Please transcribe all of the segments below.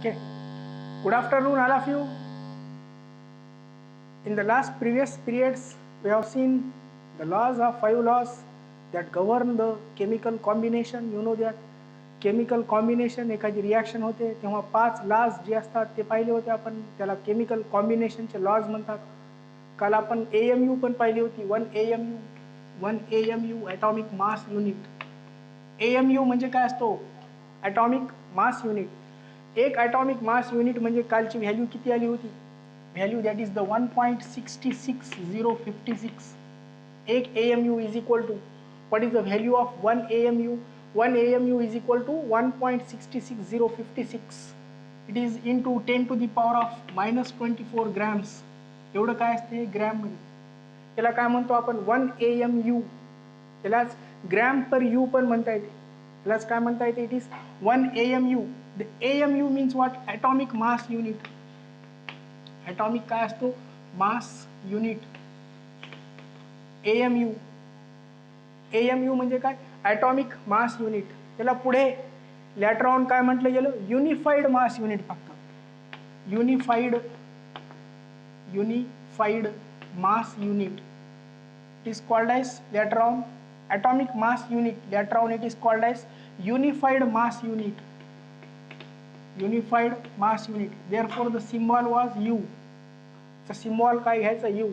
Okay. Good afternoon, all of you. In the previous periods, we have seen the laws of 5 laws that govern the chemical combination. You know that chemical combination एखादी reaction होते तेव्हा 5 laws जे असतात ते पाहिले होते आपण, त्याला केमिकल कॉम्बिनेशनचे लॉज म्हणतात. काल आपण AMU पण पाहिली होती. 1 AMU atomic mass unit. AMU म्हणजे काय असतो? Atomic mass unit. एक ॲटॉमिक मास युनिट म्हणजे कालची व्हॅल्यू किती आली होती? Value that is the 1.66056. एक AMU is equal to what is the value of 1 AMU? 1 AMU is equal to 1.66056. It is into 10 to the power of -24 grams. एवढं काय असते ग्रॅममध्ये? त्याला काय म्हणतो आपण? 1 AMU. त्यालाच ग्रॅम पर यू पण म्हणता येते. त्यालाच काय म्हणता येते? It is 1 AMU. The AMU means what? Atomic mass unit. Atomic काय असतो? Mass unit. AMU. AMU म्हणजे काय? Atomic mass unit. त्याला पुढे लॅटर ऑन काय म्हटलं गेलं? Unified mass unit. फक्त unified mass unit. It is called as later on atomic mass unit. Later on it is called as unified mass unit. Unified mass unit. Therefore the symbol was U. The symbol काय घ्यायचा? U.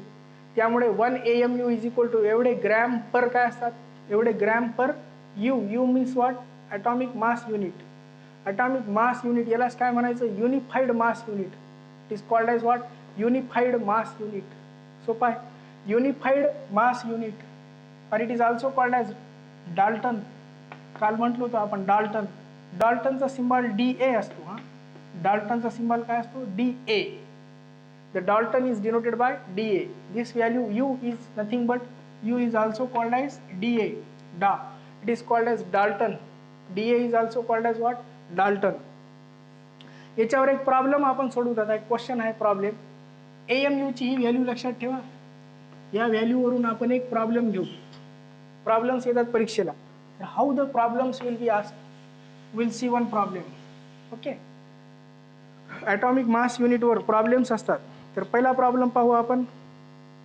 त्यामुळे 1 AMU is equal to एवढे gram per काय असतात? एवढे gram per U. U means what? Atomic mass unit. Atomic mass unit यालाच काय म्हणायचं? Unified mass unit. It is called as what? Unified mass unit. सोपं आहे. Unified mass unit. और it is also called as Dalton. काल म्हटलो होतो आपण डाल्टन. डाल्टनचा सिम्बॉल DA असतो. हा, डाल्टनचा सिम्बॉल काय असतो? DA. The Dalton is denoted by DA. This value U is nothing but U is also called as DA. DA. It is called as Dalton. DA is also called as what? Dalton. याच्यावर एक problem आपण सोडवत आता. एक question आहे, problem. AMU ची ही value लक्षात ठेवा. या व्हॅल्यूवरून आपण एक प्रॉब्लेम घेऊ. प्रॉब्लेम्स येतात परीक्षेला. How the problems will be asked? Will see one problem. Okay. Atomic mass युनिटवर प्रॉब्लेम्स असतात. तर पहिला प्रॉब्लेम पाहू आपण.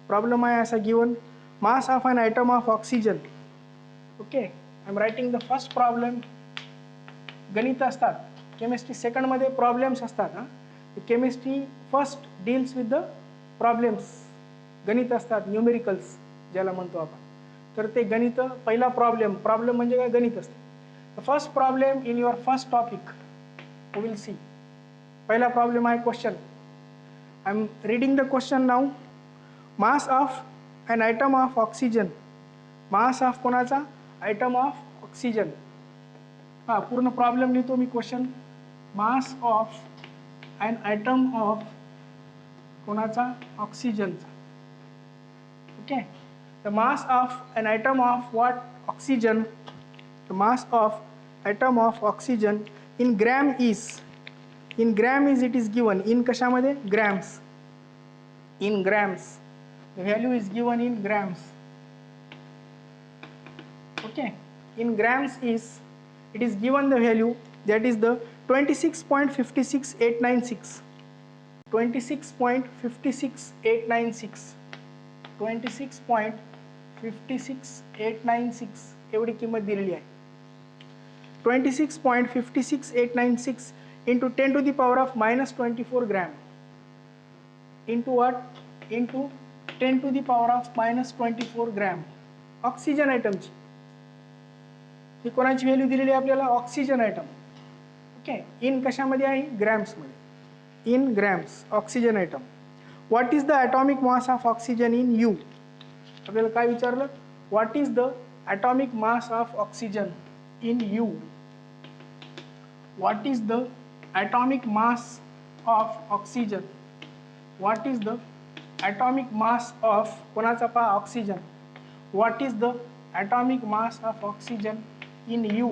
प्रॉब्लेम आहे असा given. Mass of an atom of oxygen. Okay. I am writing the first problem. गणित असतात. केमिस्ट्री सेकंडमध्ये प्रॉब्लेम्स असतात. हां, chemistry first deals with the problems. गणित असतात, न्यूमेरिकल्स ज्याला म्हणतो आपण. तर ते गणित पहिला प्रॉब्लेम. प्रॉब्लेम म्हणजे काय? गणित असते. The first problem in your first topic will see. पहिला प्रॉब्लेम आहे question. I am reading the question now. Mass of an atom of oxygen. Mass of कोणाचा? Atom of oxygen. हां, पूर्ण प्रॉब्लेम लिहितो मी. Question. Mass of an atom of कोणाचा? ऑक्सिजनचा. Okay, the mass of an atom of what? Oxygen. The mass of atom of oxygen in gram is. In gram is it is given in कशामध्ये? Grams. In grams. The value is given in grams. Okay. In grams is, it is given the value that is the 26.56896. 26.56896. 26.56896 एवढी किंमत दिलेली आहे. 26.56896 into 10 to the power of -24 gram into what? Into 10 to the power of -24 gram. Oxygen आयटमची ही कोणाची value दिलेली आहे आपल्याला? Oxygen item. Okay. In कशामध्ये आहे? ग्रॅम्समध्ये. In grams oxygen atom. What is the atomic mass of oxygen in U? आपल्याला काय विचारलं? What is the atomic mass of oxygen in U? What is the atomic mass of oxygen? What is the atomic mass of कोणाचा? पहा, oxygen. What is the atomic mass of oxygen in U?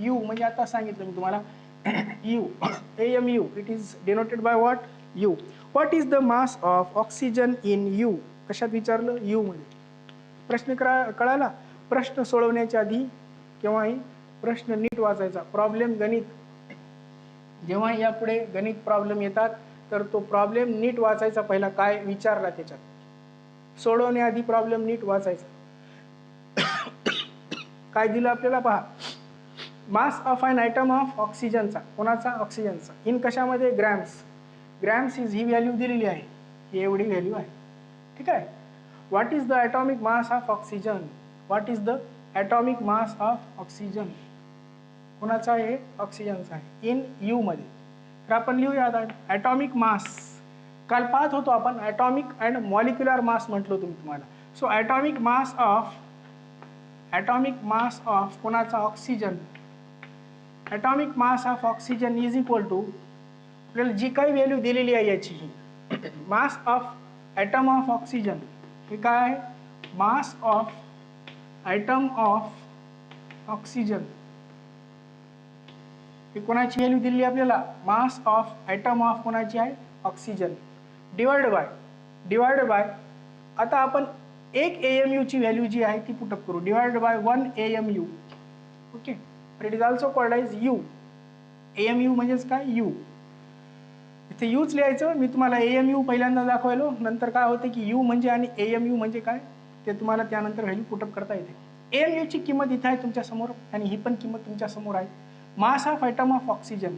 U म्हणजे आता सांगितलं मी तुम्हाला. U. AMU. It is denoted by what? U. What is the mass of oxygen in U? कशात विचारलं? U मध्ये. प्रश्न कळाला? प्रश्न सोडवण्याच्या आधी केव्हाही प्रश्न नीट वाचायचा. प्रॉब्लेम गणित जेव्हा यापुढे गणित प्रॉब्लेम येतात तर तो प्रॉब्लेम नीट वाचायचा, पहिला काय विचारला त्याच्यात सोडवण्याआधी प्रॉब्लेम नीट वाचायचा. काय दिलं आपल्याला पहा, mass of an atom of ऑक्सिजनचा, कोणाचा ऑक्सिजनचा, इन कशामध्ये ग्रॅम्स. ग्रॅम्स इज ही व्हॅल्यू दिलेली आहे, ही एवढी व्हॅल्यू आहे. ठीक आहे. What is the atomic mass of oxygen, what is the atomic mass of oxygen, कोणाचा आहे, ऑक्सिजनचा आहे, इन यू मध्ये. तर आपण लिहूया आता ॲटॉमिक मास. काल पाहत होतो आपण ॲटॉमिक अँड मॉलिक्युलर मास म्हटलो तुम्हाला. सो ॲटॉमिक मास ऑफ कोणाचा, oxygen. Atomic mass of oxygen is equal to, आपल्याला जी काही व्हॅल्यू दिलेली आहे याची, ही mass of atom of oxygen, हे काय आहे, mass of atom of oxygen, ही कोणाची व्हॅल्यू दिली आपल्याला, मास ऑफ ॲटम ऑफ कोणाची आहे, ऑक्सिजन, डिवाइड बाय आता आपण 1 AMU ची व्हॅल्यू जी आहे ती पुटअप करू, divide by 1 AMU. Okay, it is also called as U. AMU म्हणजेच काय, यू. इथे यूच लिहायचं. मी तुम्हाला AMU पहिल्यांदा दाखवलो, नंतर काय होते की यू म्हणजे आणि AMU म्हणजे काय ते तुम्हाला त्यानंतर व्हॅल्यू पुटअप करता येते. AMU ची किंमत इथे आहे तुमच्या समोर आणि ही पण किंमत तुमच्या समोर आहे. Mass of item of oxygen,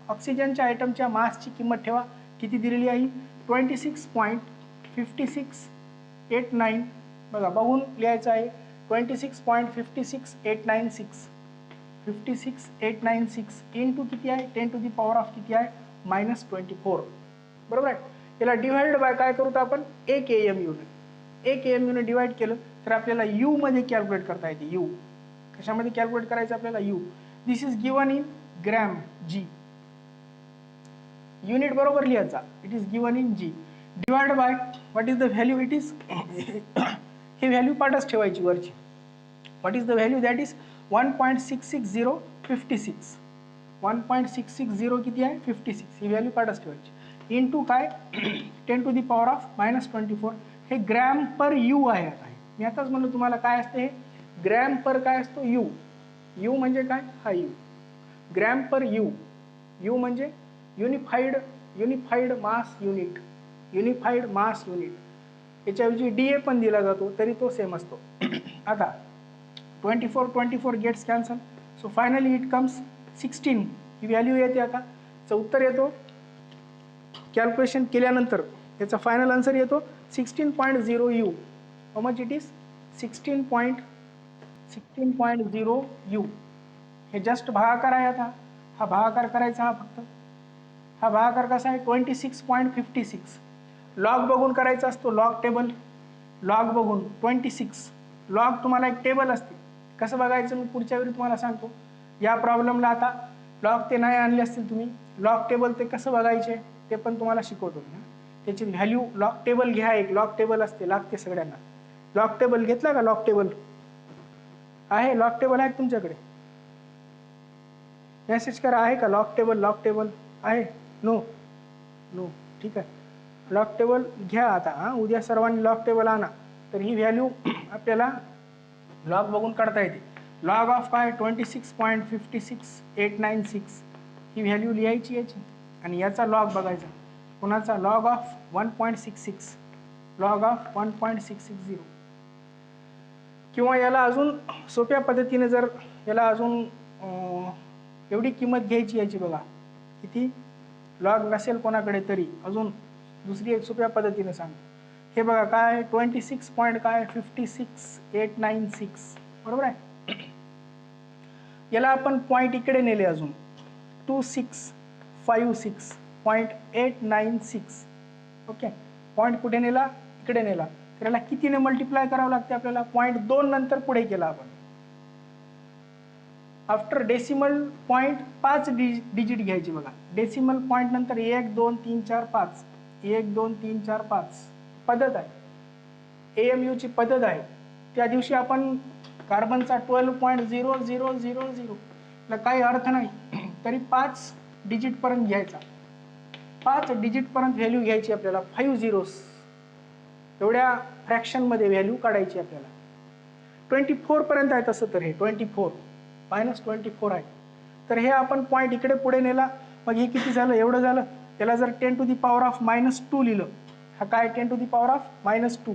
ऑक्सिजनच्या आयटमच्या मासची किंमत ठेवा, किती दिलेली आहे, 26.56896. बघा बघून लिहायचं आहे, 26.56896, 56896 इंटू किती आहे, 10 टू दी पॉवर ऑफ किती आहे, -24. बरोबर आहे. याला डिवाइड बाय काय करू तर आपण 1 AMU ने, 1 AMU ने डिवाइड केलं तर आपल्याला यू मध्ये कॅल्क्युलेट करता येते. यू कशामध्ये कॅल्क्युलेट करायचं आपल्याला, U. This is given in gram G, unit बरोबर लिहायचा, it is given in G. Divide by what is the value, it is ही व्हॅल्यू पाठच ठेवायची वरची. What is the value, that is 1.66056. 1.660 किती आहे, 56. ही व्हॅल्यू पाठच ठेवायची. इंटू काय, 10 टू दी पॉवर ऑफ -24. हे ग्रॅम पर यू आहे. आता मी आताच म्हणलं तुम्हाला काय असते हे, ग्रॅम पर काय असतो, यू. यू म्हणजे काय, हा U, gram per U. U म्हणजे unified mass unit, unified mass unit. याच्याऐवजी DA पण दिला जातो तरी तो सेम असतो. आता 24 gets cancel, so finally it comes 16. ही व्हॅल्यू येते. आता उत्तर येतो कॅल्क्युलेशन केल्यानंतर, याचा फायनल आन्सर येतो 16.0 U. How much it is, 16.0 U. हे जस्ट भागाकार आहे. आता हा भागाकार करायचा, हा फक्त हा भागाकार कसा आहे, 26.56. लॉग बघून करायचा असतो, लॉग टेबल, लॉग बघून 26. लॉग तुम्हाला एक टेबल असते, कसं बघायचं मी पुढच्या वेळी तुम्हाला सांगतो. या प्रॉब्लेमला आता लॉग ते नाही आणले असतील तुम्ही, लॉग टेबल ते कसं बघायचे ते पण तुम्हाला शिकवतो मी. त्याची व्हॅल्यू, लॉग टेबल घ्या, एक लॉग टेबल असते, लागते सगळ्यांना. लॉग टेबल घेतला का, लॉग टेबल आहे, लॉग टेबल आहे तुमच्याकडे, मेसेज करा, आहे का लॉग टेबल आहे, नो, ठीक आहे. लॉग टेबल घ्या आता. उद्या सर्वांनी लॉग टेबल आणा, तर ही व्हॅल्यू आपल्याला लॉग बघून काढता येते. लॉग ऑफ काय, 26.56896. ही व्हॅल्यू लिहायची याची आणि याचा लॉग बघायचा, कोणाचा, लॉग ऑफ 1.66, लॉग ऑफ 1.660. किंवा याला अजून सोप्या पद्धतीने जर याला अजून एवढी किंमत घ्यायची याची, बघा किती, लॉग नसेल कोणाकडे तरी अजून दुसरी एक सोप्या पद्धतीने सांगतो. हे बघा काय, 26.56896. बरोबर आहे. याला आपण पॉईंट इकडे नेले अजून, 2656.896. ओके, पॉईंट कुठे नेला, इकडे नेला. तर याला कितीने मल्टिप्लाय करावं लागते आपल्याला, 0.2 नंतर पुढे केला आपण. आफ्टर डेसिमल पॉईंट 5 डिजिट घ्यायची. बघा डेसिमल पॉईंट नंतर 1 2 3 4 5, 1 2 3 4 5 पद्धत आहे, AMU ची पद्धत आहे. त्या दिवशी आपण कार्बनचा 12.0000 ला काही अर्थ नाही तरी 5 डिजिट पर्यंत घ्यायचा, 5 डिजिट पर्यंत व्हॅल्यू घ्यायची आपल्याला, 5 zeros एवढ्या फ्रॅक्शन मध्ये व्हॅल्यू काढायची आपल्याला. 24 पर्यंत आहे तसं, तर हे 24 -24 आहे. तर हे आपण पॉईंट इकडे पुढे नेला मग हे किती झालं, एवढं झालं. त्याला जर 10 टू दी पॉवर ऑफ -2 लिहिलं, हा काय 10 to the power of -2.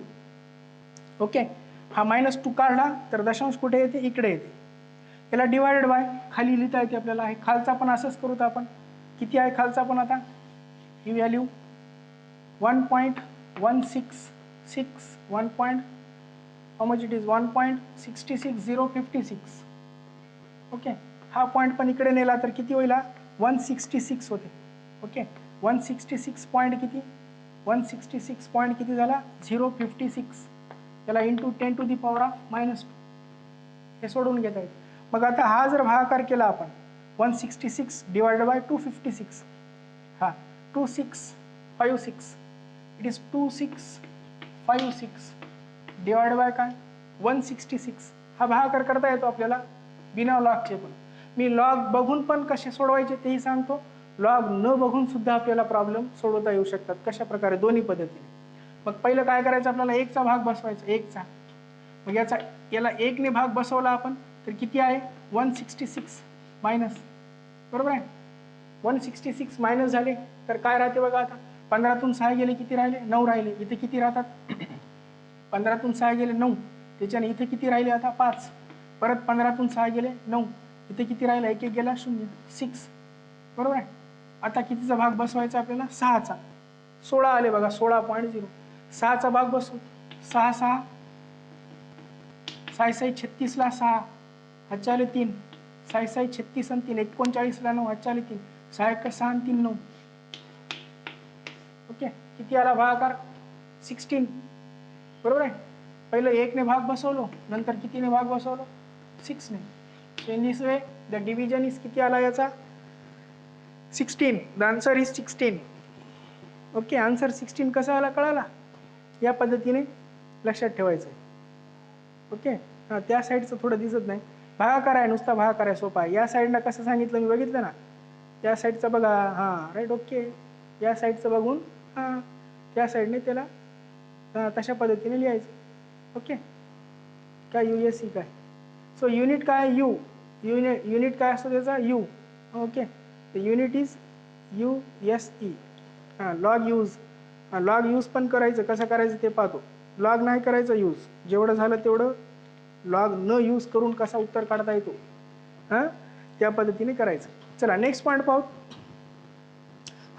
Okay, हा -2 काढला तर दशांश कुठे येते, इकडे येते. त्याला डिवायडेड बाय खाली लिहिता येते आपल्याला. आहे खालचा पण असंच करू तर आपण. किती आहे खालचा पण आता, ही value 1.166 how much it is 1.66056. Okay, हा पॉईंट पण इकडे नेला तर किती होईल, 166 होते. ओके, 166 पॉईंट किती, 166 पॉईंट किती झाला, 056. त्याला into 10 to the power of -2 हे सोडून घेता येईल. मग आता हा जर भागाकार केला आपण 166 डिवाइडेड बाय 256, हा 2656, इट इज 2656 डिवाइड बाय काय 166. हा भागाकार करता येतो आपल्याला बिना लॉगचे पण. मी लॉग बघून पण कसे सोडवायचे तेही सांगतो, लॉग न बघून सुद्धा आपल्याला प्रॉब्लेम सोडवता येऊ शकतात. कशा प्रकारे, दोन्ही पद्धतीने. मग पहिलं काय करायचं आपल्याला, 1चा भाग बसवायचा, 1चा. मग याला 1ने भाग बसवला आपण तर किती आहे 166 मायनस, बरोबर आहे. 166 मायनस झाले तर काय राहते बघा, आता 15तून 6 गेले किती राहिले, 9 राहिले. इथे किती राहतात 15तून 6 गेले 9, त्याच्याने इथे किती राहिले आता 5. परत 15तून 6 गेले 9, इथे किती राहिला, 1 1 गेला 0, 6, बरोबर आहे. आता कितीचा भाग बसवायचा आपल्याला, 6चा. 16 आले बघा, 16.0. 6चा भाग बसवू, 6 6 6 6 36 ला 6, हातच्या आले 3, 6 6 36 आणि 3 39 ला 9, हातच्या आले 3, 6 1 6 आणि 3 9. ओके, किती आला भागाकार 16, बरोबर आहे. पहिलं 1ने भाग बसवलो, नंतर कितीने भाग बसवलो, 6ने. So in this way the division is किती आला याचा 16. The answer is 16. Okay, answer 16 कसा आला कळाला, या पद्धतीने लक्षात ठेवायचं. ओके, हां त्या साईडचं थोडं दिसत नाही, भागाकार आहे, नुसता भागाकार आहे, सोपा आहे. या साईडला कसं सांगितलं मी बघितलं ना, या साईडचं बघा, हां राईट. ओके, या साईडचं बघून हां त्या साईडने त्याला तशा पद्धतीने लिहायचं. ओके, काय USE काय. सो युनिट काय यू, युनिट काय असतो त्याचा you. Okay, unit is USE. हां लॉग यूज, लॉग यूज पण करायचं, कसं करायचं ते पाहतो. लॉग नाही करायचं यूज, जेवढं झालं तेवढं लॉग न यूज करून कसा उत्तर काढता येतो, हां त्या पद्धतीने करायचं. चला नेक्स्ट पॉईंट पाहू.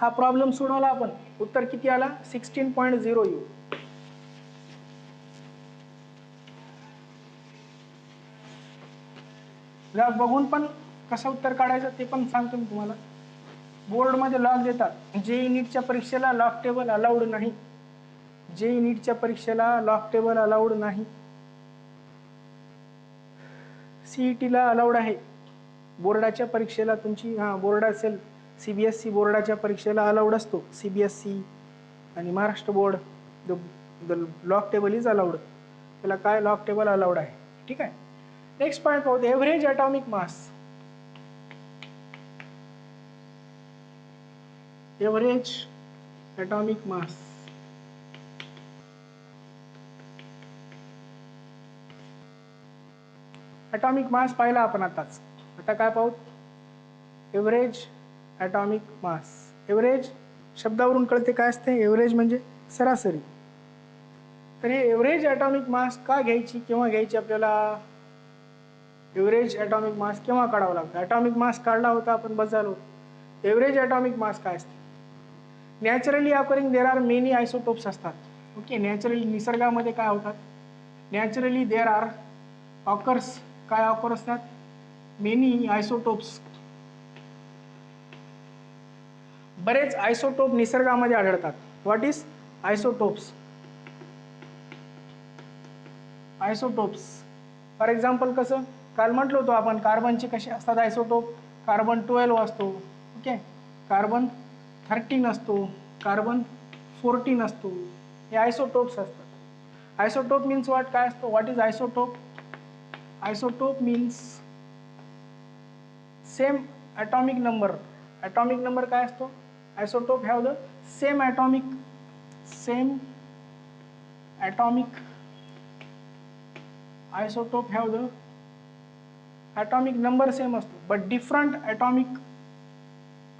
हा प्रॉब्लेम सोडवला आपण, उत्तर किती आला 16.0 U. लॉग बघून पण कसं उत्तर काढायचं ते पण सांगतो मी तुम्हाला. बोर्डमध्ये लॉग देतात, JEE नीटच्या परीक्षेला लॉग टेबल अलाउड नाही. JEE नीटच्या परीक्षेला लॉग टेबल अलाउड नाही. CETला अलाउड आहे. बोर्डाच्या परीक्षेला तुमची, हां बोर्ड असेल CBSE बोर्डाच्या परीक्षेला अलाउड असतो. CBSE आणि Maharashtra board the log table is allowed. त्याला काय लॉग टेबल अलाउड आहे, ठीक आहे. नेक्स्ट पॉईंट पाहू, एव्हरेज ॲटॉमिक मास. एव्हरेज ॲटॉमिक मास, ॲटॉमिक मास पाहिला आपण आताच. आता काय पाहू, एव्हरेज ॲटॉमिक मास. एव्हरेज शब्दावरून कळते काय असते, एव्हरेज म्हणजे सरासरी. तर हे एव्हरेज ॲटॉमिक मास का घ्यायची, केव्हा घ्यायची आपल्याला, एव्हरेज ॲटॉमिक मास केव्हा काढावं लागतं. ॲटॉमिक मास काढला होता आपण, बस झालो. एव्हरेज ॲटॉमिक मास काय असते, naturally occurring there are many isotopes असतात. ओके, नॅचरली निसर्गामध्ये काय होतात, नॅचरली देर आर ऑकर्स, काय ऑकर असतात, मेनी आयसोटोप्स. बरेच आयसोटोप निसर्गामध्ये आढळतात. What is isotopes, isotopes for example कसं, काल म्हटलं होतं आपण कार्बनचे कसे असतात आयसोटोप, कार्बन 12 असतो. ओके, कार्बन 13 असतो, कार्बन 14 असतो. हे आयसोटोप्स असतात. आयसोटोप मीन्स व्हॉट, काय असतो, what is isotope. Isotope means same atomic number. ॲटॉमिक नंबर काय असतो, isotope have the same atomic isotope have the atomic number same असतो, but different atomic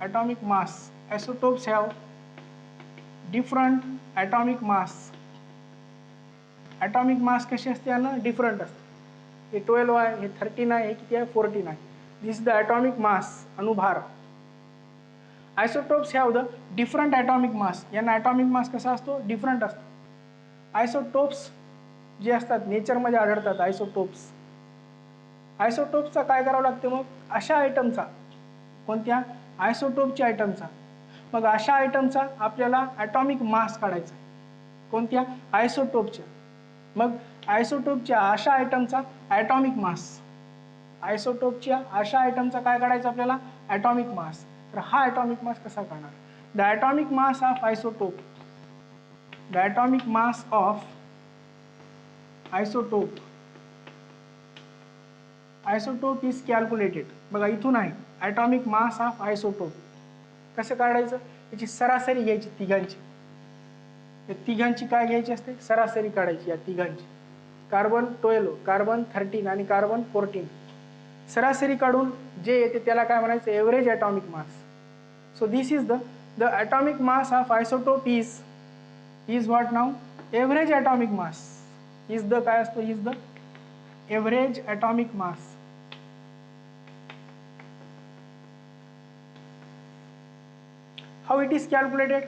atomic mass. Isotopes have different atomic mass. Atomic mass कशी असते ना, different असते. हे 12 आहे, हे 13 आहे, हे किती आहे 14 आहे. This is the atomic mass, अणुभार. Isotopes have the different atomic mass. यांना atomic mass कसा असतो, डिफरंट असतो. आयसोटोप्स जे असतात नेचरमध्ये आढळतात आयसोटोप्स. आयसोटोप्सचा काय करावं लागते मग, अशा आयटमचा, कोणत्या आयसोटोपच्या आयटमचा. मग अशा आयटमचा आपल्याला ॲटॉमिक मास काढायचा. कोणत्या आयसोटोपच्या. मग आयसोटोपच्या अशा आयटमचा ॲटॉमिक मास. आयसोटोपच्या अशा आयटमचा काय काढायचं आपल्याला, ॲटॉमिक मास. तर हा ॲटॉमिक मास कसा काढणार, the atomic mass of isotope. The atomic mass of isotope. Isotope is calculated. बघा इथून आहे ॲटॉमिक मास ऑफ आयसोटोप. कसं काढायचं, याची सरासरी घ्यायची तिघांची. या तिघांची काय घ्यायची असते, सरासरी काढायची या तिघांची. कार्बन 12, कार्बन 13 आणि कार्बन 14. सरासरी काढून जे येते त्याला काय म्हणायचं, average atomic mass. So this is the atomic mass of isotope is what now, average atomic mass. Is the काय असतो, is the average atomic mass. How it is calculated?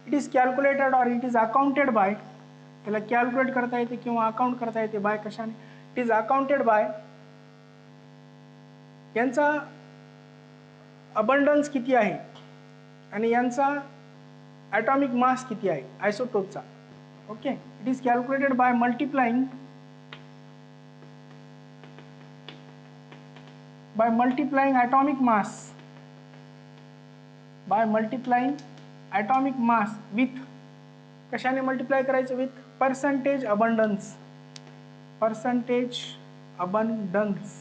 It is calculated or it is accounted by. त्याला calculate करता येते किंवा account करता येते by कशाने, it is accounted by यांचा अबंडन्स किती आहे आणि यांचा ॲटॉमिक मास किती आहे आयसोटोपचा. Okay, it is calculated by multiplying atomic mass. By multiplying atomic mass with, कशाने मल्टिप्लाय करायचं, with percentage abundance. Percentage abundance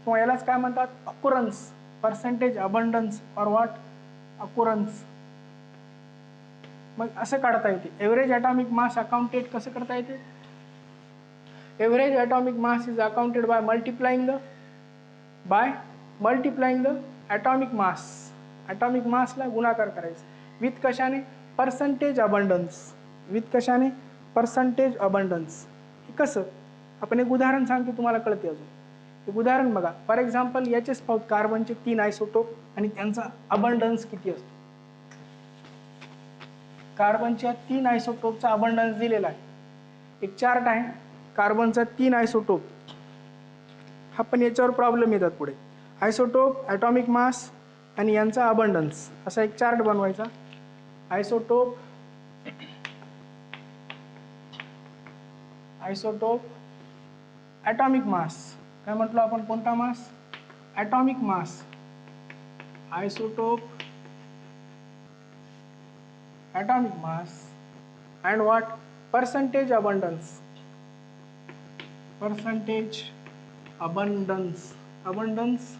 किंवा यालाच काय म्हणतात, अकुरन्स. पर्सेंटेज अबंडन्स और व्हॉट, अकुरन्स. मग असं काढता येते एव्हरेज ॲटॉमिक मास. अकाउंटेड कसं करता येते, average atomic mass is accounted by multiplying the atomic mass. Atomic मासला गुणाकार करायचं विथ कशाने, पर्सेंटेज अबंडन्स. विथ कशाने, पर्सेंटेज अबंडन्स. हे कसं, आपण एक उदाहरण सांगतो तुम्हाला कळते अजून. एक उदाहरण बघा, फॉर एक्झाम्पल याचेच पाहू, कार्बनचे 3 आयसोटोप आणि त्यांचा अबंडन्स किती असतो. कार्बनच्या 3 आयसोटोपचा अबंडन्स दिलेला आहे. एक चार्ट आहे कार्बनचा 3 आयसोटोप. हा पण याच्यावर प्रॉब्लेम येतात पुढे. आयसोटोप, ॲटॉमिक मास आणि यांचा अबंडन्स, असा एक चार्ट बनवायचा. Isotope, atomic mass. काय म्हटलं आपण, कोणता mass, atomic mass. Isotope, atomic mass and what, percentage abundance. Abundance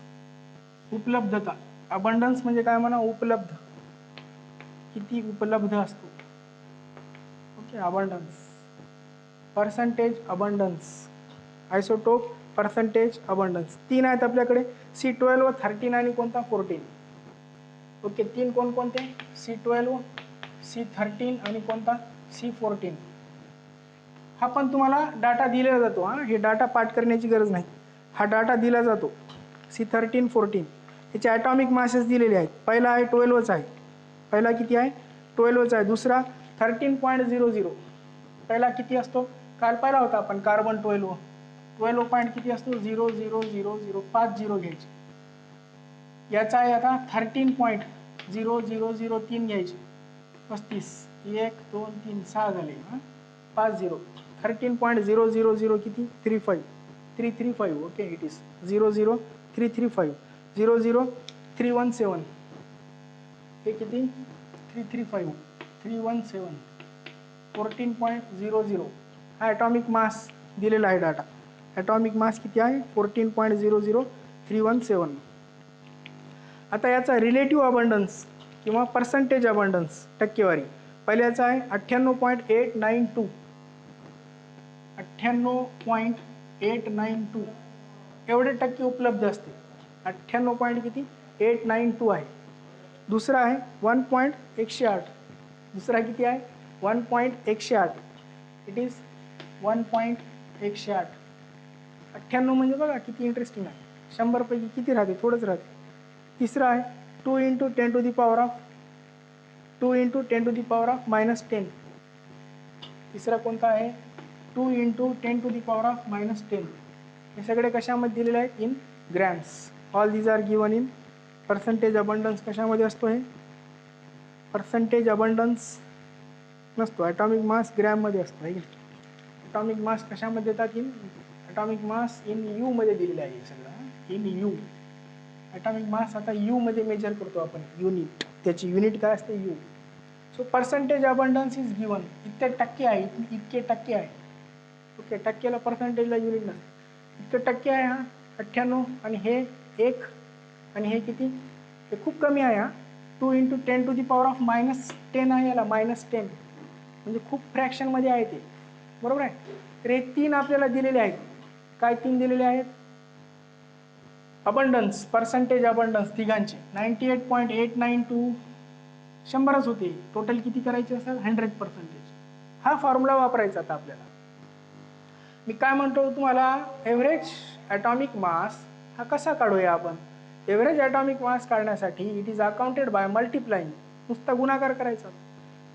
उपलब्धता. अबंडन्स म्हणजे काय म्हणा, उपलब्ध, किती उपलब्ध असतो. Okay, abundance, percentage abundance. Isotope, percentage abundance. 3 आहेत आपल्याकडे, C12, 13 आणि कोणता 14. ओके, 3 कोणकोणते, C12, C13 आणि कोणता C14. हा पण तुम्हाला डाटा दिला जातो. हे डाटा पाठ करण्याची गरज नाही, हा डाटा दिला जातो. C13, 14 याचे ॲटॉमिक मासेस दिलेले आहेत. पहिला आहे 12च आहे. पहिला किती आहे, 12च आहे. दुसरा 13.00. पहिला किती असतो, काल पाहिला होता आपण, कार्बन 12 पॉईंट किती असतो, 0.0005 घ्यायचे. याचा आहे आता 13.0003 घ्यायचे. 35, 1, 2, 3, 6 झाले, 50. 13.000 किती, 335. Okay, it is 00335, 00317. हे किती, 335, 317, 14.00. हा ॲटॉमिक मास दिलेला आहे डाटा. ॲटॉमिक मास किती आहे, 14.00317. आता याचा रिलेटिव्ह अबंडन्स किंवा पर्सेंटेज अबंडन्स, टक्केवारी. पहिल्याचा आहे 98.892. 98.892 एवढे टक्के उपलब्ध असते. 98 पॉईंट किती, 1.892 आहे. दुसरा आहे 1.108. दुसरा किती आहे 1.108. It is 1.108. 98 म्हणजे बघा किती इंटरेस्टिंग आहे. 100 पैकी किती राहते, थोडंच राहते. तिसरा आहे 2 × 10⁻² -10. तिसरा कोणता आहे 2 × 10⁻⁻10. हे सगळे कशामध्ये दिलेले आहेत, in grams. All these are given in percentage abundance. कशामध्ये असतो हे पर्सेंटेज अबंडन्स नसतो, ॲटॉमिक मास ग्रॅममध्ये असतो आहे. ॲटॉमिक मास कशामध्ये देतात, in atomic mass in U मध्ये दिलेलं आहे सगळं, इन यू. ॲटॉमिक मास आता यू मध्ये मेजर करतो आपण, युनिट. त्याची युनिट काय असते, you. So percentage abundance is given. इतके टक्के आहे, इतके टक्के आहे. ओके, टक्केला पर्सेंटेजला युनिट नसते. इतके टक्के आहे हा 98, आणि हे 1, आणि हे किती, हे खूप कमी आहे हा 2 × 10⁻⁻10 आहे. याला -10 म्हणजे खूप फ्रॅक्शनमध्ये आहे ते, बरोबर आहे. तर हे 3 आपल्याला दिलेले आहेत. काय 3 दिलेले आहेत, अबंडन्स, पर्सेंटेज अबंडन्स तिघांचे. 98.892 100च होते. टोटल किती करायचे असतात, 100%. हा फॉर्म्युला वापरायचा आता आपल्याला. मी काय म्हणतो तुम्हाला, एव्हरेज ॲटॉमिक मास हा कसा काढूया आपण. एव्हरेज ॲटॉमिक मास काढण्यासाठी it is accounted by multiplying. नुसता गुणाकार करायचा,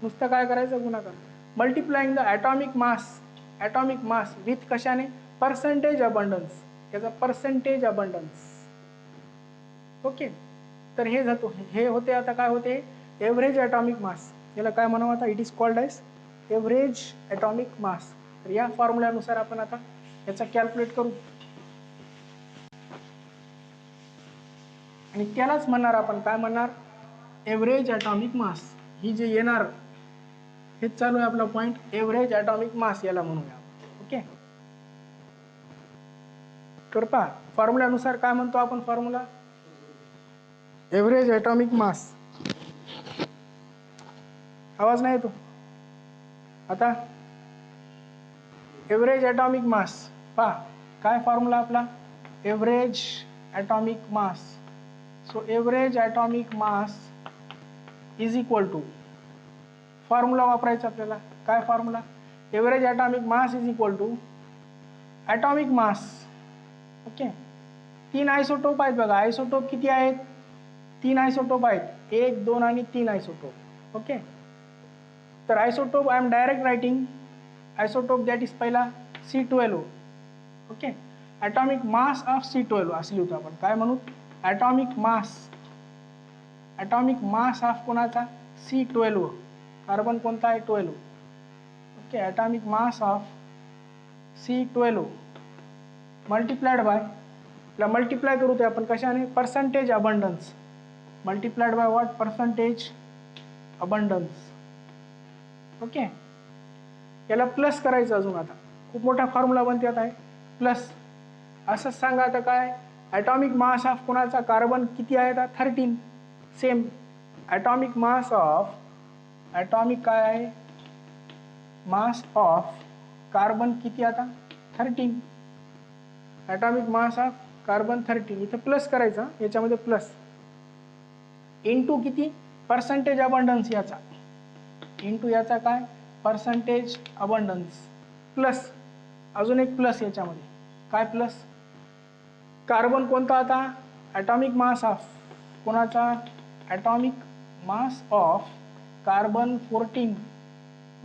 नुसतं काय करायचं, गुणाकार. Multiplying the atomic mass with कशाने, पर्सेंटेज अबंडन्स. याचा पर्सेंटेज अबंडन्स. ओके, तर हे जातो, हे होते आता काय होते, एव्हरेज ॲटॉमिक मास. याला काय म्हणावं आता, it is called as average atomic mass. तर या फॉर्म्युल्यानुसार आपण आता याचा कॅल्क्युलेट करू, आणि त्यालाच म्हणणार आपण, काय म्हणणार, एव्हरेज ॲटॉमिक मास. ही जे येणार हेच चालू आहे आपला पॉईंट, एव्हरेज ॲटॉमिक मास याला म्हणूया. ओके, तर पहा फॉर्म्युल्यानुसार काय म्हणतो आपण, फॉर्म्युला एव्हरेज ॲटॉमिक मास. आवाज नाही येतो आता. एव्हरेज ॲटॉमिक मास, पहा काय फॉर्म्युला आपला, average atomic mass. So average atomic mass is equal to, formula वापरायचा आपल्याला. काय formula, average atomic mass is equal to atomic mass. Okay, 3 isotope आहेत बघा. आयसोटोप किती आहेत, 3 आयसोटोप आहेत, 1, 2 आणि 3 आयसोटोप. ओके, तर isotope I am direct writing isotope that is पहिला C12. Okay, atomic mass of C12 असं लिहितो आपण. काय म्हणू, ॲटॉमिक मास ऑफ कोणाचा, C12. कार्बन कोणता आहे, 12. Okay, atomic mass of C12 multiplied by, multiply करू ते आपण कशाने, percentage abundance. Multiplied by what, percentage abundance. Okay, याला प्लस करायचं अजून. आता खूप मोठा फॉर्म्युला बनते आता आहे प्लस. असंच सांगा आता काय, ॲटॉमिक मास ऑफ कोणाचा, कार्बन किती आहे आता, 13. Same atomic mass of, atomic काय आहे, मास ऑफ कार्बन किती आता, 13. Atomic mass of carbon 13. इथं प्लस करायचा, याच्यामध्ये प्लस, इंटू किती, पर्सेंटेज अबंडन्स याचा, इंटू याचा काय, पर्सेंटेज अबंडन्स, प्लस अजून एक प्लस याच्यामध्ये. काय प्लस, कार्बन कोणता आता, ॲटॉमिक मास ऑफ कोणाचा, atomic mass of carbon 14.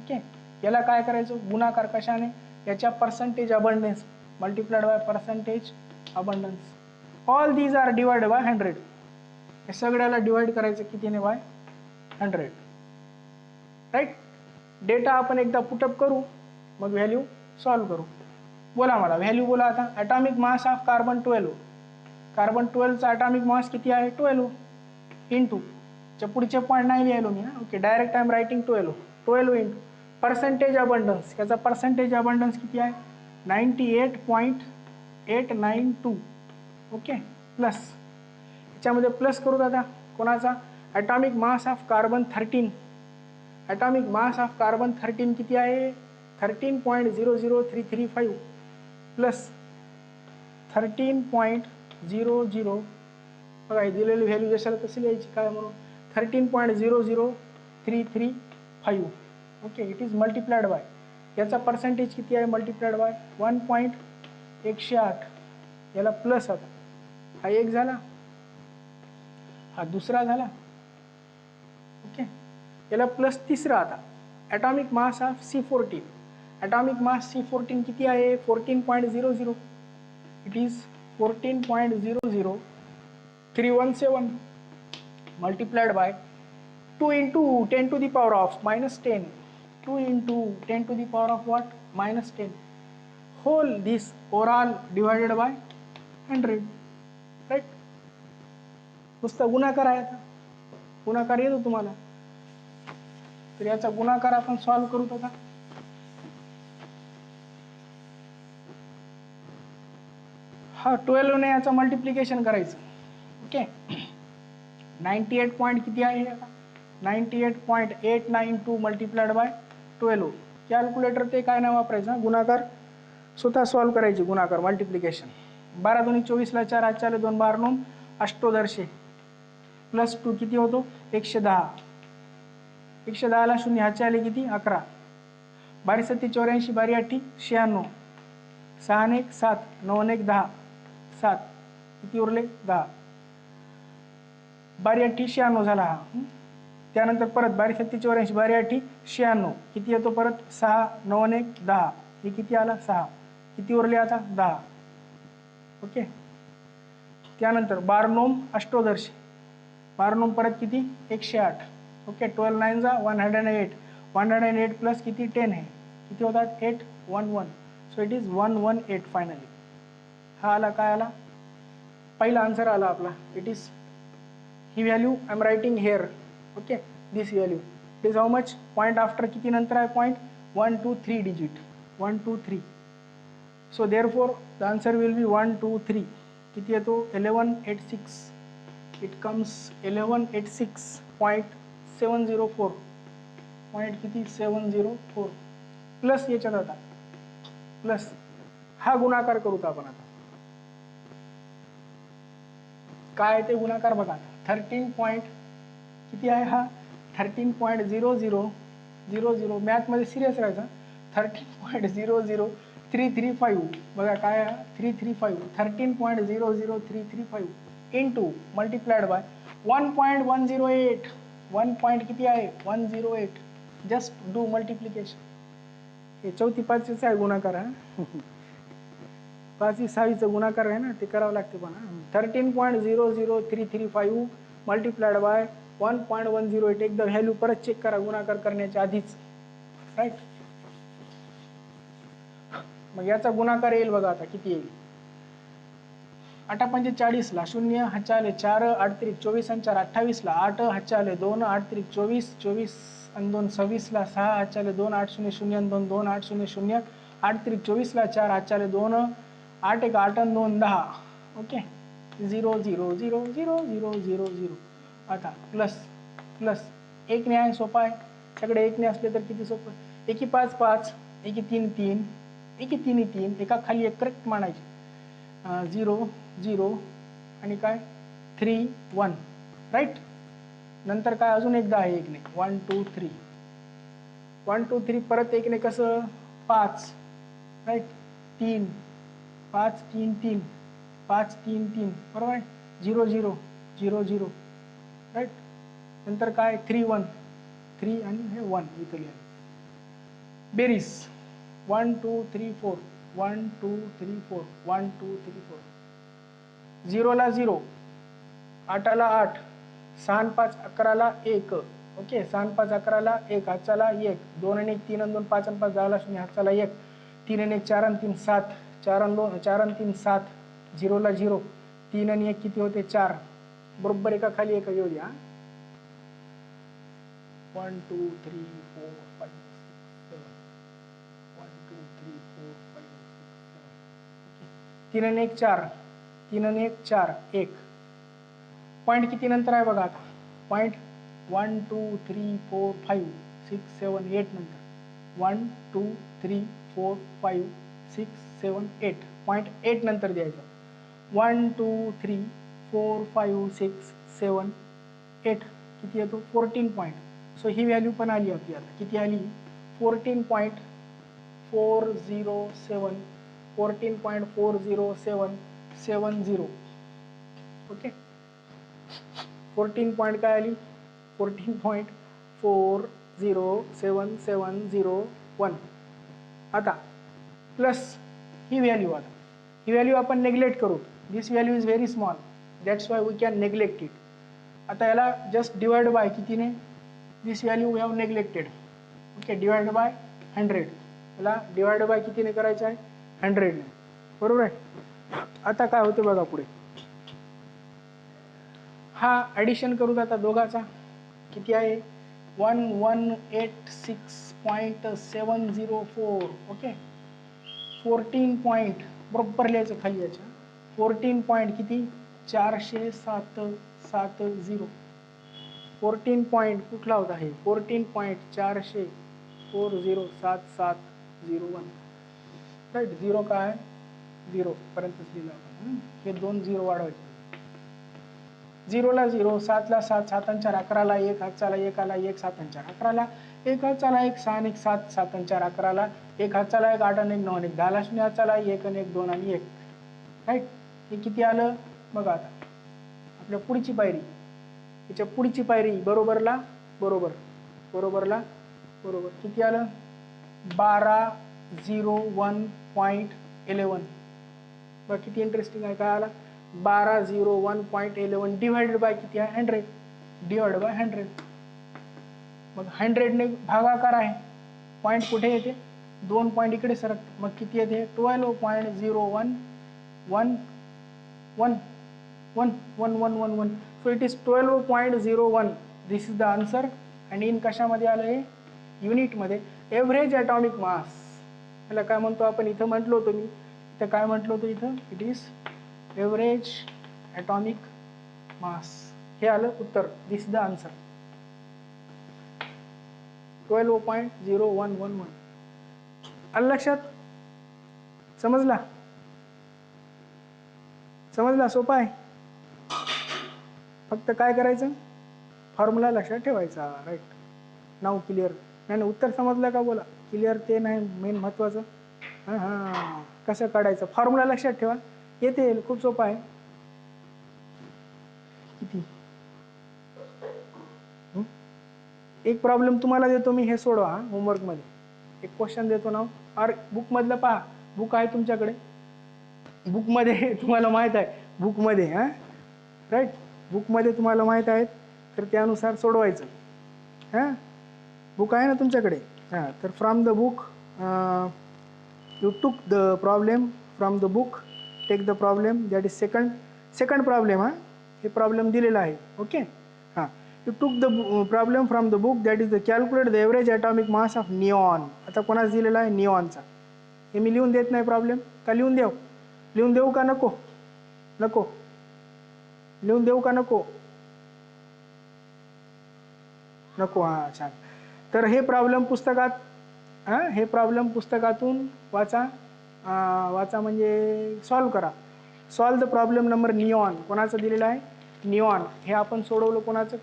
Okay, याला काय करायचं, गुणाकार कशाने, याच्या percentage abundance multiplied by percentage abundance. All these are divide by 100. हे सगळ्याला डिवाइड करायचं कितीने, बाय 100. राईट. डेटा आपण एकदा पुटअप करू, मग व्हॅल्यू सॉल्व करू. बोला मला व्हॅल्यू बोला आता. Atomic mass of carbon 12. Carbon 12चा ॲटॉमिक मास किती आहे, 12. इंटू च्या पुढचे पॉईंट नाही लिहिलो मी. Okay, direct I am writing 12 into percentage abundance. याचा पर्सेंटेज अबंडन्स किती आहे, 98.892. ओके, प्लस याच्यामध्ये प्लस करू दादा कोणाचा, atomic mass of carbon 13. Atomic mass of carbon 13 किती आहे, 13.00335 प्लस 13.00335 बघा ही दिलेली व्हॅल्यू जशाला तशी लिहायची काय म्हणून 13.00335. Okay, it is multiplied by याचा पर्सेंटेज किती आहे मल्टिप्लाइड बाय 1.108. याला प्लस आता हा एक झाला, हा दुसरा झाला. ओके, याला प्लस तिसरा आता atomic mass of C14. Atomic mass C14 किती आहे 14.00. It is 14.00317 multiplied by 2 into 10 to the power of -10. 2 into 10 to the power of what? -10. Whole this overall divided by 100. Right? नुसता गुणाकार आहे आता. गुणाकार येतो तुम्हाला, तर याचा गुणाकार आपण सॉल्व करू आता. हा 12 ने याचा मल्टिप्लिकेशन करायचं. ओके, 98 पॉइंट किती आहे आता 98.892 मल्टिप्लाइड बाय 12. कॅल्क्युलेटर ते काय नाही वापरायचं, गुणाकार स्वतः सॉल्व करायची. गुणाकार मल्टिप्लिकेशन 12 2 24 ला 4 8 4 2 12 9 अष्टोदर्शे प्लस 2 किती होतो 110. 110 ला 0 हातचे आले किती 11. 12 7 84 12 8 96. 6 1 7 9 1 10 7 किती उरले 10. 12 8 96 झाला हा. त्यानंतर परत 12 7 84 12 8 96 किती येतो परत 6 9 1 10. हे किती आला 6. किती उरले आता 10. ओके, त्यानंतर 12 9 अष्टोदर्शी 12 9 परत किती 108. ओके, 12 9 जा 108. 108 प्लस किती 10 आहे किती होतात 811. So it is 118 finally. हा आला काय आला पहिला आन्सर आला आपला. इट इज ही value I am writing here. Okay, this value it is how much point after किती नंतर आहे point 1 2 3 digit 1 2 3. So therefore the answer will be 1 2 3. किती येतो 1186. It comes 1186.704. पॉइंट किती 704 प्लस याच्यात आता प्लस हा गुणाकार करू आपण आता. काय ते गुणाकार बघा 13 पॉइंट किती आहे हा 13.0000. मॅथ मध्ये सिरियस राहायचा. 13.00335 बघा काय 335 13.00335 इंटू मल्टिप्लाइड बाय 1.108. 1 पॉइंट किती आहे 108. Just do multiplication. हे 4थी 5वीचा आहे गुणाकार हा 5वी 6वीचा गुणाकार आहे ना ते करावं लागते पण. 13.00335 मल्टिप्लाइड बाय 1.108. एकदा व्हॅल्यू परत चेक करा गुणाकार करण्याच्या आधीच. राईट, मग याचा गुणाकार येईल बघा आता किती येईल 8 5 40 ला 0 हातचे आले 4 8 3 24 आणि 4 28 ला 8 हातचे आले 2 8 3 24 24 आणि 2 26 ला 6 हातचे आले 2 8 0 0 आणि 2 2 8 0 0 8 3 24 ला 4 हातचे आले 2 8 1 8 आणि 2 10. ओके, 0 0 0 0 0 0 0. आता प्लस प्लस 1 ने आहे सोपा आहे सगळे 1 ने असले तर किती सोपं. 1 5 5 1 3 3 1 3 3 एका खाली एक करेक्ट मानायचे 0 0 आणि काय 3 1. राईट, नंतर काय अजून एकदा आहे 1 ने 1 2 3 1 2 3 परत 1 ने कसं 5. राईट, 3 5 3 3 5 3 3 बरोबर आहे 0 0 0 0. राईट, नंतर काय 3 1 3 आणि हे 1 इथं लिहा. बेरीज 1 2 3 4 1 2 3 4 1 2 3 4. 0 ला 0 8 ला 8 6 5 11 ला 1. ओके, 6 5 11 ला 1 हातचाला 1 2 आणि 1 3 आणि 2 5 आणि 5 10 ला 0 हातचाला 1 3 आणि 1 4 आणि 3 7 4 आणि 2 4 आणि 3 7. 0 ला 0 3 आणि 1 किती होते 4. बरोबर एका खाली एक येऊ द्या. 1 2 3 4 5 6 7 1 2 3 4 5 6 7. 3 आणि 1 4 3 आणि 1 4 1. पॉइंट किती नंतर आहे बघा आता पॉइंट 1 2 3 4 5 6 7 8 नंतर 1 2 3 4 5 6 7 8 पॉइंट 8 नंतर द्यायचं 1 2 3 4 5 6 7 8 किती येतो 14 पॉईंट. सो ही व्हॅल्यू पण आली होती. आता किती आली 14.407 14.40770. ओके 14 पॉईंट काय आली 14.40770 आता प्लस ही व्हॅल्यू. आता ही व्हॅल्यू आपण नेग्लेक्ट करू. This value is very small, that's why we can neglect it. आता याला जस्ट डिवाइड बाय कितीने this value we have neglected. Okay divide by 100. याला डिवाइड बाय कितीने करायचं आहे 100 ने. बरोबर आहे. आता काय होते बघा पुढे. हा ॲडिशन करू आता दोघाचा. किती आहे 1186.704. ओके 14 पॉईंट बरोबर लिहायचं खाली याच्या. 14 पॉईंट किती 40770. 14 पॉईंट कुठला होता हे 14.4407701. राईट. 0 काय 0 पर्यंतच लिहिलं आपण. हे 2 0 वाढवायचे. 0ला 0, 7ला 7, 7 आणि 4 11ला 1, 1 ला 1 आला 1, 7 आणि 4 11ला 1, 1 ला 1, 6 आणि 1 7, 7 आणि 4 11ला 1, 1 ला 1, 8 आणि 1 9 आणि 1 10 ला 0 1 आणि 1 2 आणि 1. राईट. हे किती आलं बघा. आता आपल्या पुढची पायरी. याच्या पुढची पायरी बरोबरला बरोबर बरोबरला बरोबर किती आलं 1201.11. बघा किती इंटरेस्टिंग आहे. काय आला 1201.11 डिवाइडेड बाय किती आहे 100. Divide by 100. मग 100 ने भागाकार आहे. पॉईंट कुठे येते 2 पॉईंट इकडे सरकते. मग किती येते 12.011111. So it is 12.01. This is the answer. And in कशामध्ये आलं हे युनिटमध्ये. एव्हरेज ॲटॉमिक मास. याला काय म्हणतो आपण इथं म्हटलो होतो मी. इथं काय म्हटलं होतं इथं इट इज एव्हरेज ॲटॉमिक मास. हे आलं उत्तर. दिस इज द आन्सर 12.0111. आलं लक्षात. समजला समजला. सोपा आहे. फक्त काय करायचं फॉर्म्युला लक्षात ठेवायचा. राईट. नाव क्लिअर. नाही उत्तर समजलं का बोला. क्लिअर ते नाही मेन महत्त्वाचं. हां हां कसं काढायचं फॉर्म्युला लक्षात ठेवा. येते खूप सोपं आहे. किती एक प्रॉब्लेम तुम्हाला देतो मी. हे सोडवा होमवर्कमध्ये. एक क्वेश्चन देतो ना. और बुकमधलं पहा. बुक आहे तुमच्याकडे. बुकमध्ये तुम्हाला माहीत आहे बुकमध्ये हां राईट. बुकमध्ये तुम्हाला माहीत आहेत तर त्यानुसार सोडवायचं. हां बुक आहे ना तुमच्याकडे. हां तर from the book you took the problem from the book. Take the problem that is second problem. हां हे प्रॉब्लेम दिलेला आहे. ओके हां you took the problem from the book that is the calculate the average atomic mass of neon. आता कोणाच दिलेला आहे निऑनचा. हे मी लिहून देत नाही प्रॉब्लेम का लिहून देऊ का नको लिहून देऊ का नको हां छान. तर हे प्रॉब्लेम पुस्तकात हे प्रॉब्लेम पुस्तकातून वाचा म्हणजे सॉल्व करा. Solve the problem number neon. कोणाचं दिलेलं आहे निऑन. हे आपण सोडवलं कोणाचं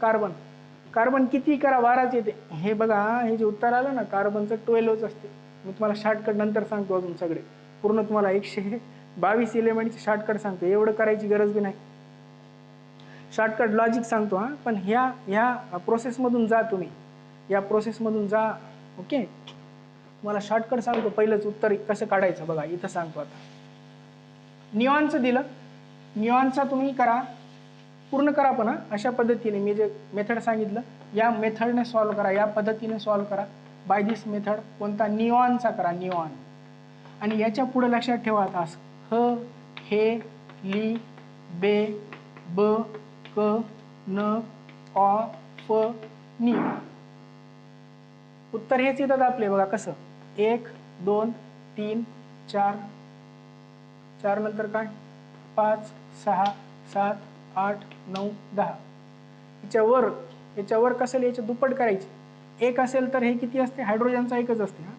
कार्बन किती करा 12च येते. हे बघा हे जे उत्तर आलं ना कार्बनचं 12च असते. मी तुम्हाला शॉर्टकट नंतर सांगतो. अजून सगळे पूर्ण तुम्हाला 122 एलिमेंटचे शॉर्टकट सांगतो. एवढं करायची गरज बी नाही. शॉर्टकट लॉजिक सांगतो. हां पण ह्या प्रोसेसमधून जा तुम्ही. या प्रोसेसमधून जा. ओके तुम्हाला शॉर्टकट सांगतो. पहिलंच उत्तर कसं काढायचं बघा इथं सांगतो. आता निऑनचं दिलं. निऑनचा तुम्ही करा पूर्ण करा. पण अशा पद्धतीने मी जे मेथड सांगितलं या मेथडने सॉल्व करा. या पद्धतीने सॉल्व करा. By this method. कोणता निऑनचा करा निऑन. आणि याच्या पुढे लक्षात ठेवा आता ह हे ली बे ब क न ऑ फ नी. उत्तर हेच येतात आपले. बघा कसं 1 2 3 4 4 नंतर काय 5 6 7 8 9 10. याच्यावर कसं याच्या दुप्पट करायचे. 1 असेल तर हे किती असते हायड्रोजनचा 1च असते. हां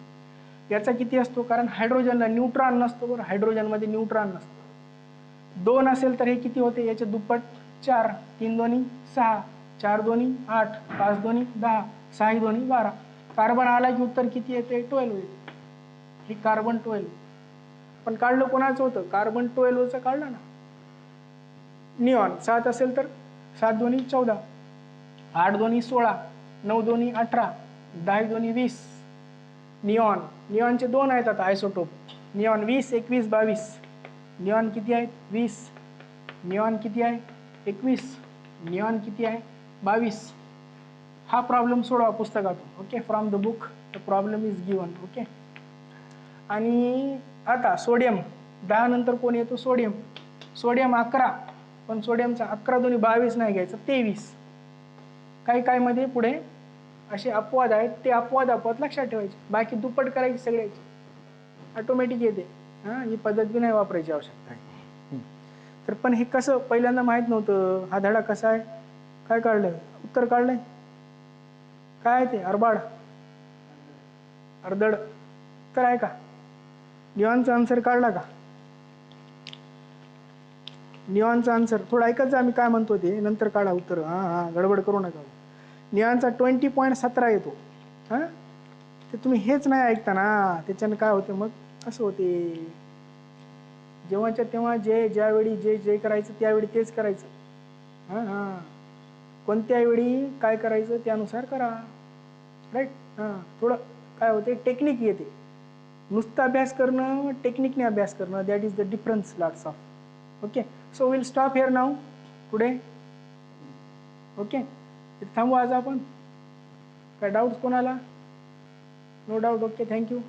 याचा किती असतो कारण हायड्रोजनला न्यूट्रॉन नसतो. बरं हायड्रोजनमध्ये न्यूट्रॉन नसतो. 2 असेल तर हे किती होते याचे दुप्पट 4, 3 दोन्ही 6, 4 दोन्ही 8, 5 दोन्ही 10, 6 दोन्ही 12. कार्बन आला की उत्तर किती येते? 12 येते. हे कार्बन 12. पण काढलं कोणाचं होतं? कार्बन 12चं काढलं ना. निऑन 7 असेल तर 7 दोन्ही 14, 8 दोन्ही 16, 9 दोन्ही 18, 10 दोन्ही 20. निऑनचे 2 आहेत आता आयसोटोप. निऑन 20, 21, 22. निऑन किती आहेत? 20. निऑन किती आहे? 21. निऑन किती आहे? 22. हा प्रॉब्लेम सोडवा पुस्तकातून. Okay, from the book the problem is given. Okay. आणि आता सोडियम 10 नंतर कोण येतो? सोडियम. सोडियम 11, पण सोडियमचा 11 दोन्ही 22 नाही घ्यायचं, 23. काही मध्ये पुढे असे अपवाद आहेत, ते अपवाद लक्षात ठेवायचे. बाकी दुप्पट करायची सगळ्याची, ऑटोमॅटिक येते. ही पद्धत बी नाही वापरायची आवश्यकता आहे. तर पण हे कसं पहिल्यांदा माहीत नव्हतं. हा धडा कसा आहे? काय काढलंय? उत्तर काढलंय काय आहे ते? अर्बाड, अर्धड. तर आहे का? निऑनचा आन्सर काढला का? निऑनचा आन्सर थोडं ऐकत जा, मी काय म्हणतो ते, नंतर काढा उत्तर. गडबड करू नका. निऑनचा 20.17 येतो. ते तुम्ही हेच नाही ऐकता ना, त्याच्यानं काय होते मग? असं होते, जेव्हाच्या तेव्हा ज्यावेळी जे करायचं त्यावेळी तेच करायचं. कोणत्या वेळी काय करायचं त्यानुसार करा. राईट. थोडं काय होते, टेक्निक येते. नुसतं अभ्यास करणं, टेक्निकने अभ्यास करणं, that is the difference lots of. Okay, so will stop here now पुढे. ओके, थांबू आज आपण. काय डाऊट्स कोणाला? No doubt. Okay, thank you.